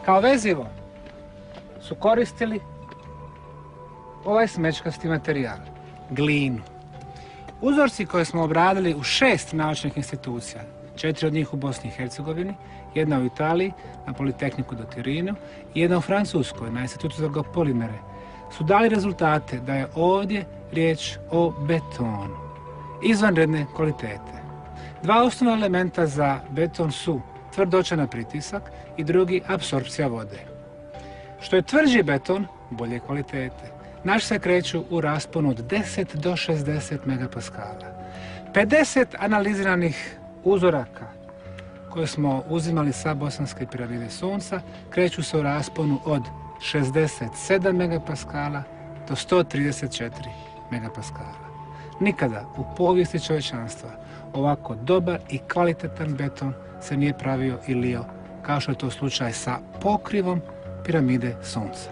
Kao vezivo su koristili ovaj smećkasti materijal, glinu. Uzorci koje smo obradili u 6 naučnih institucija, 4 od njih u Bosni i Hercegovini, jedna u Italiji, na Politehniku do Tirinu, i jedna u Francuskoj, na Institutu za geopolimere, su dali rezultate da je ovdje riječ o betonu izvanredne kvalitete. Dva osnovna elementa za beton su tvrdoća na pritisak i drugi apsorpcija vode. Što je tvrđi beton, bolje kvalitete. Naš se kreću u rasponu od 10 do 60 megapaskala. 50 analiziranih uzoraka koje smo uzimali sa Bosanske piramide Sunca kreću se u rasponu od 67 megapaskala do 134 megapaskala. Nikada u povijesti čovječanstva ovako dobar i kvalitetan beton se nije pravio i lio, kao što je to slučaj sa pokrivom piramide Sunca.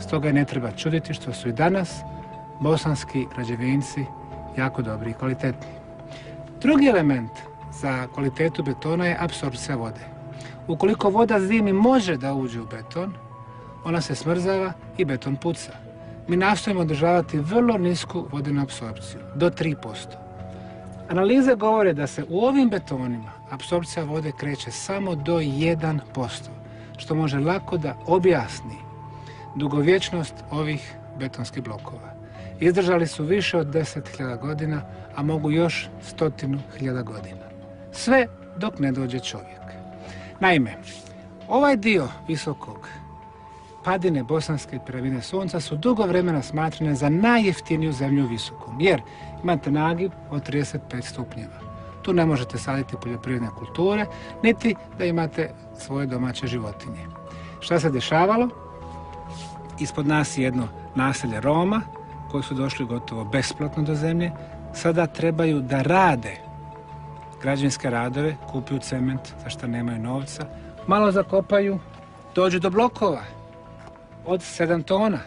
Stoga je ne treba čuditi što su i danas bosanski građevinci jako dobri i kvalitetni. Drugi element za kvalitetu betona je apsorpcija vode. Ukoliko voda zimi može da uđe u beton, ona se smrzava i beton puca. Mi nastojimo održavati vrlo nisku vodenu apsorpciju, do 3%. Analize govore da se u ovim betonima apsorpcija vode kreće samo do 1%, što može lako da objasni dugovječnost ovih betonskih blokova. Izdržali su više od 10.000 godina, a mogu još 100.000 godina. Sve dok ne dođe čovjek. Naime, ovaj dio visokog padine Bosanske piramide Sunca su dugo vremena smatrane za najjeftiniju zemlju u visokom, jer imate nagib od 35 stupnjeva. Tu ne možete saditi poljoprivredne kulture, niti da imate svoje domaće životinje. Šta se dešavalo? Ispod nas je jedno naselje Roma, koji su došli gotovo besplatno do zemlje. Sada trebaju da rade građevinske radove, kupuju cement, za što nemaju novca, malo zakopaju, dođu do blokova od 7 tona,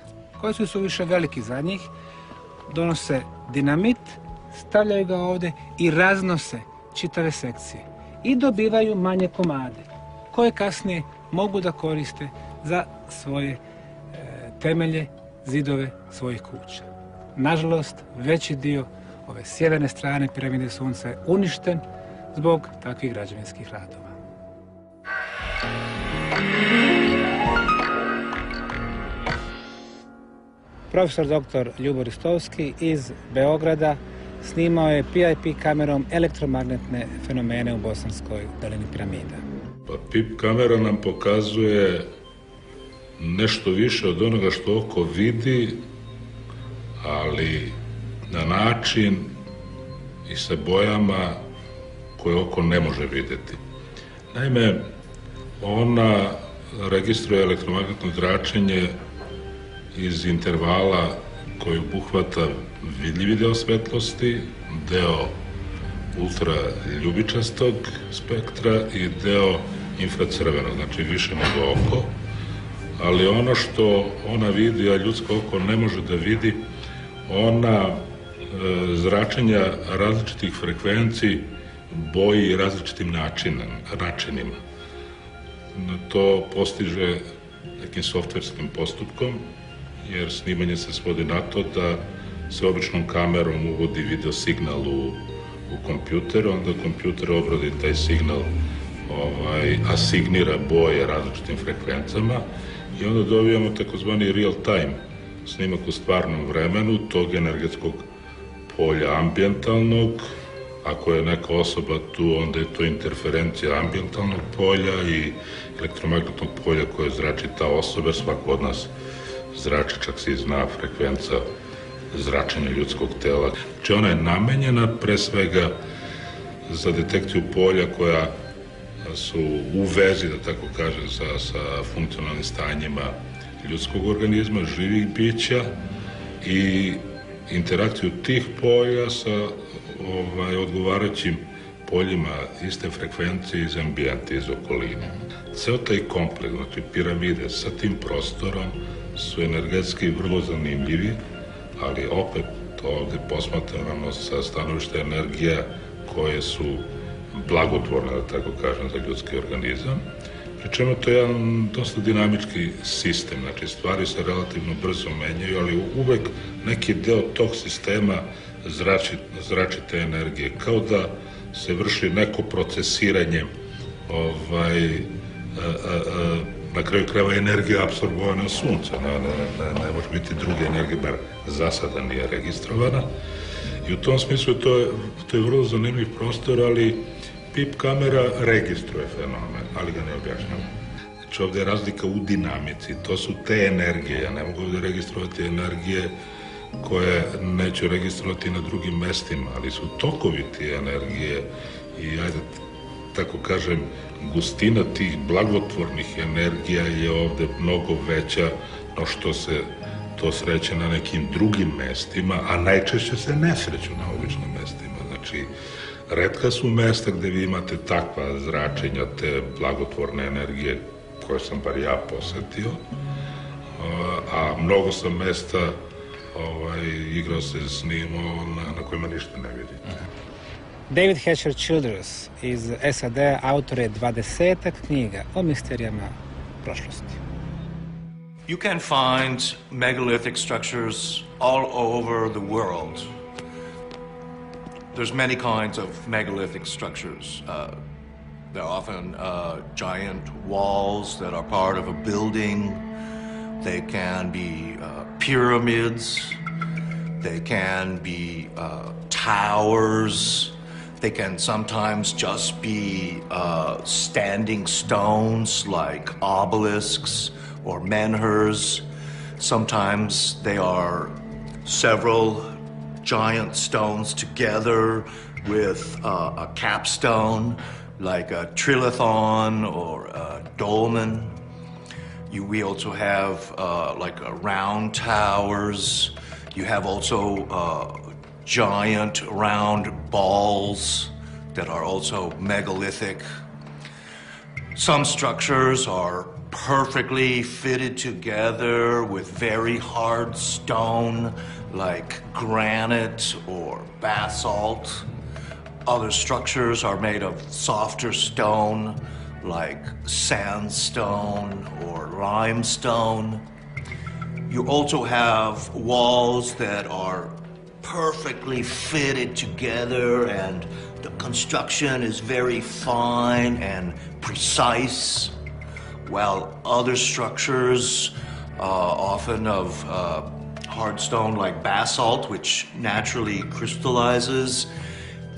koji su suviše veliki za njih, donose dinamit, stavljaju ga ovdje i raznose čitave sekcije. I dobivaju manje komade, koje kasnije mogu da koriste za svoje temelje, zidove svojih kuća. Nažalost, veći dio ove sjeverne strane piramide Sunca je uništen zbog takvih građevinskih radova. Profesor dr. Ljubo Ristovski iz Beograda snimao je PIP kamerom elektromagnetne fenomene u Bosanskoj dolini piramida. PIP kamera nam pokazuje nešto više od onoga što oko vidi, ali na način i sa bojama koje oko ne može vidjeti. Naime, ona registruje elektromagnetno zračenje iz intervala koji obuhvata vidljivi deo svetlosti, deo ultraljubičastog spektra i deo infracrvenog, znači više nego oko. Ali ono što ona vidi, a ljudsko oko ne može da vidi, ona zračenja različitih frekvenciji boji različitim načinima. To postiže nekim softverskim postupkom, jer snimanje se svodi na to da se običnom kamerom uvodi video signal u kompjuter, onda kompjuter obradi taj signal, asignira boje različitim frekvencama i onda dobijamo takozvani real time snimak u stvarnom vremenu tog energetskog polja ambijentalnog. Ako je neka osoba tu, onda je to interferencija ambijentalnog polja i elektromagnetnog polja koje zrači ta osoba, jer svako od nas zrači, čak se i zna frekvenca zračenja ljudskog tela. Znači ona je namenjena pre svega za detekciju polja koja su u vezi, da tako kažem, sa funkcionalnim stanjima ljudskog organizma, živih bića i interakciju tih polja sa odgovarajućim poljima iste frekvencije iz ambijenta, iz okoline. Ceo taj kompleks, znači piramide sa tim prostorom su energetski vrlo zanimljivi, ali opet ovdje posmatrano sa stanovišta energija koje su blagotvorne, da tako kažem, za ljudski organizam. pri čemu je to jedan dosta dinamički sistem, znači stvari se relativno brzo menjaju, ali uvek neki deo tog sistema zrači te energije, kao da se vrši neko procesiranje na kraju krajeva energija apsorbovana od sunca, ne može biti druge energije, bar za sada nije registrovana. I u tom smislu to je vrlo zanimljiv prostor, ali PIP kamera registruje fenomen, ali ga ne objašnjava. Znači ovdje je razlika u dinamici, to su te energije, ja ne mogu ovdje registrovati energije koje neću registrovati na drugim mestima, ali su tokovi te energije i ajde tako kažem, gustina tih blagotvornih energija je ovde mnogo veća no što se to sreće na nekim drugim mestima, a najčešće se ne sreću na običnim mestima. Znači, retka su mesta gde vi imate takva zračenja, te blagotvorne energije koje sam bar ja posetio, a mnogo sam mesta igrao se s njim na kojima ništa ne vidite. David Hatcher Childress iz SAD autor je 20 knjiga o misterijama prošlosti. You can find megalithic structures all over the world. There's many kinds of megalithic structures. They're often giant walls that are part of a building. They can be pyramids. They can be towers. They can sometimes just be standing stones like obelisks or menhirs. Sometimes they are several giant stones together with a capstone like a trilithon or a dolmen. We also have like round towers. You have also giant round balls that are also megalithic. Some structures are perfectly fitted together with very hard stone like granite or basalt. Other structures are made of softer stone like sandstone or limestone. You also have walls that are perfectly fitted together and the construction is very fine and precise, while other structures, often of hard stone like basalt, which naturally crystallizes,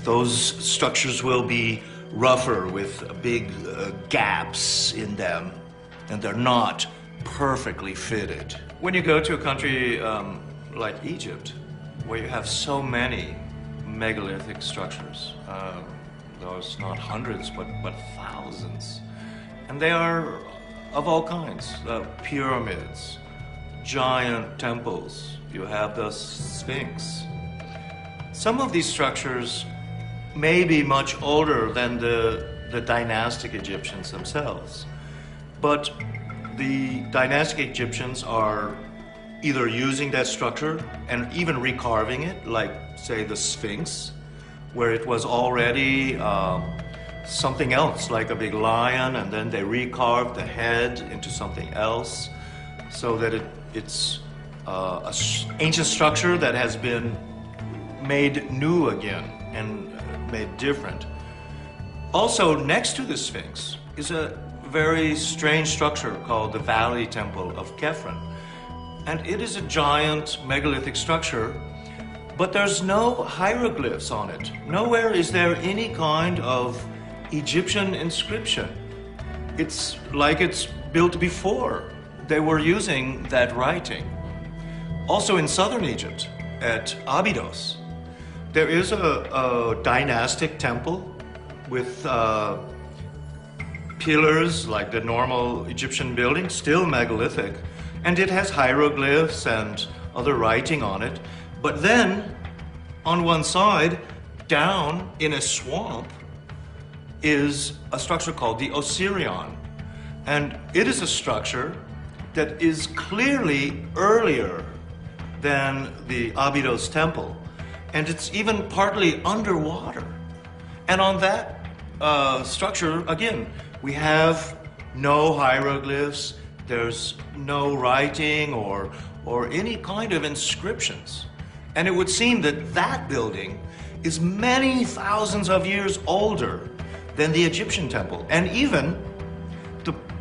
those structures will be rougher with big gaps in them, and they're not perfectly fitted. When you go to a country like Egypt, where you have so many megalithic structures, there's not hundreds, but thousands, and they are of all kinds, pyramids, giant temples. You have the Sphinx. Some of these structures may be much older than the dynastic Egyptians themselves, but the dynastic Egyptians are either using that structure and even recarving it, like, say, the Sphinx, where it was already something else, like a big lion, and then they recarved the head into something else, so that it's an ancient structure that has been made new again and made different. Also, next to the Sphinx is a very strange structure called the Valley Temple of Khephren. And it is a giant megalithic structure, but there's no hieroglyphs on it. Nowhere is there any kind of Egyptian inscription. It's like it's built before they were using that writing. Also in southern Egypt, at Abydos, there is a dynastic temple with pillars like the normal Egyptian building, still megalithic, and it has hieroglyphs and other writing on it. But then, on one side, down in a swamp, is a structure called the Osirion. And it is a structure that is clearly earlier than the Abydos temple. And it's even partly underwater. And on that structure, again, we have no hieroglyphs, there's no writing or any kind of inscriptions. And it would seem that that building is many thousands of years older than the Egyptian temple. And even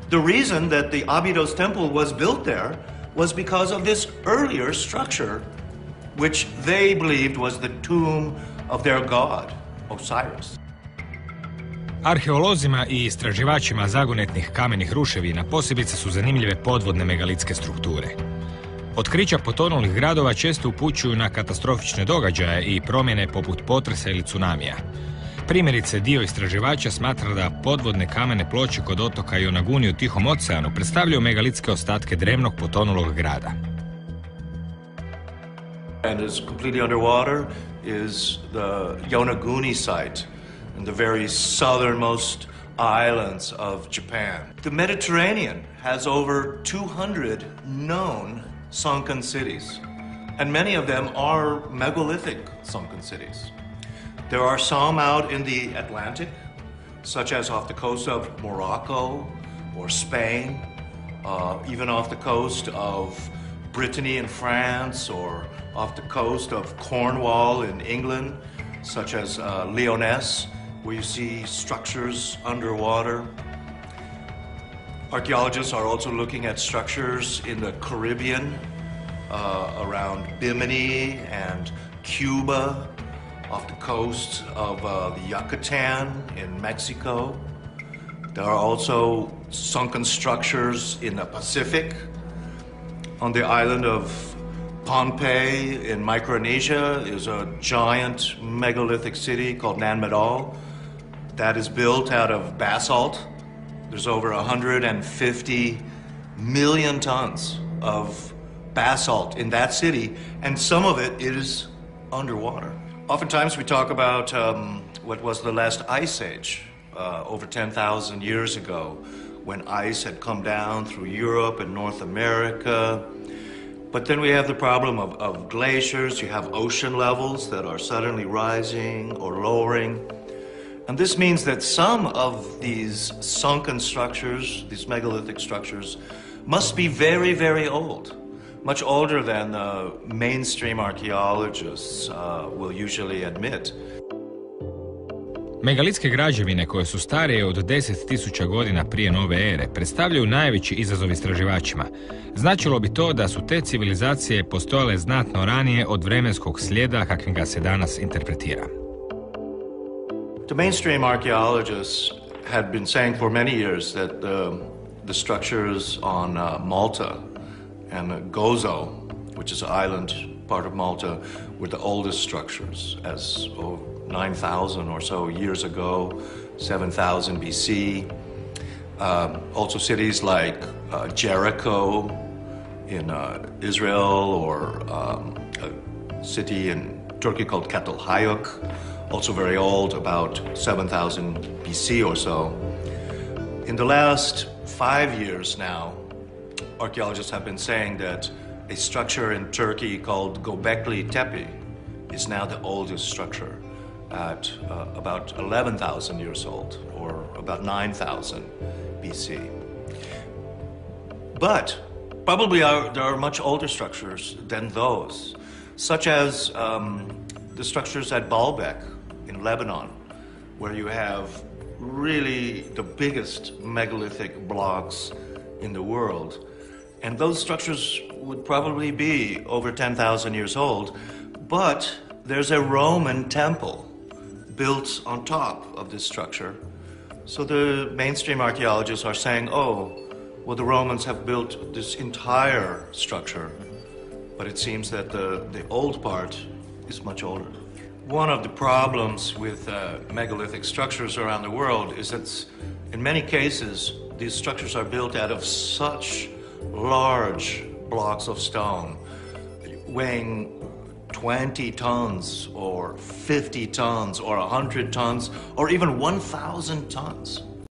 the reason that the Abydos temple was built there was because of this earlier structure, which they believed was the tomb of their god, Osiris. Arheolozima i istraživačima zagonetnih kamenih ruševina posebice su zanimljive podvodne megalitske strukture. Otkrića potonulih gradova često upućuju na katastrofične događaje i promjene poput potresa ili tsunamija. Primjerice, dio istraživača smatra da podvodne kamene ploče kod otoka Yonaguni u Tihom oceanu predstavljaju megalitske ostatke drevnog potonulog grada. And is completely underwater is the Yonaguni site in the very southernmost islands of Japan. The Mediterranean has over 200 known sunken cities, and many of them are megalithic sunken cities. There are some out in the Atlantic, such as off the coast of Morocco or Spain, even off the coast of Brittany in France, or off the coast of Cornwall in England, such as Lyonesse, where you see structures underwater. Archaeologists are also looking at structures in the Caribbean, around Bimini and Cuba, off the coast of the Yucatan in Mexico. There are also sunken structures in the Pacific. On the island of Pohnpei in Micronesia is a giant megalithic city called Nan Madol that is built out of basalt. There's over 150 million tons of basalt in that city, and some of it is underwater. Oftentimes we talk about what was the last ice age, over 10,000 years ago, when ice had come down through Europe and North America. But then we have the problem of glaciers. You have ocean levels that are suddenly rising or lowering. And this means that some of these sunken structures, these megalithic structures, must be very, very old. Much older than mainstream archaeologists will usually admit. Megalitske građevine koje su starije od 10.000 godina prije nove ere predstavljaju najveći izazov istraživačima. Značilo bi to da su te civilizacije postojale znatno ranije od vremenskog slijeda kakvim ga se danas interpretira. The mainstream archaeologists had been saying for many years that the structures on Malta and Gozo, which is an island part of Malta, were the oldest structures, as 9,000 or so years ago, 7,000 BC. Also cities like Jericho in Israel, or a city in Turkey called Catalhayuk, also very old, about 7,000 BC or so. In the last 5 years now, archaeologists have been saying that a structure in Turkey called Göbekli Tepe is now the oldest structure at about 11,000 years old, or about 9,000 BC. But probably there are much older structures than those, such as the structures at Baalbek in Lebanon, where you have really the biggest megalithic blocks in the world. And those structures would probably be over 10,000 years old, but there's a Roman temple built on top of this structure. So the mainstream archaeologists are saying, oh, well, the Romans have built this entire structure, but it seems that the old part is much older. One of the problems with megalithic structures around the world is that in many cases, these structures are built out of such large blocks of stone, weighing 20 tons or 50 tons or 100 tons or even 1,000 tons.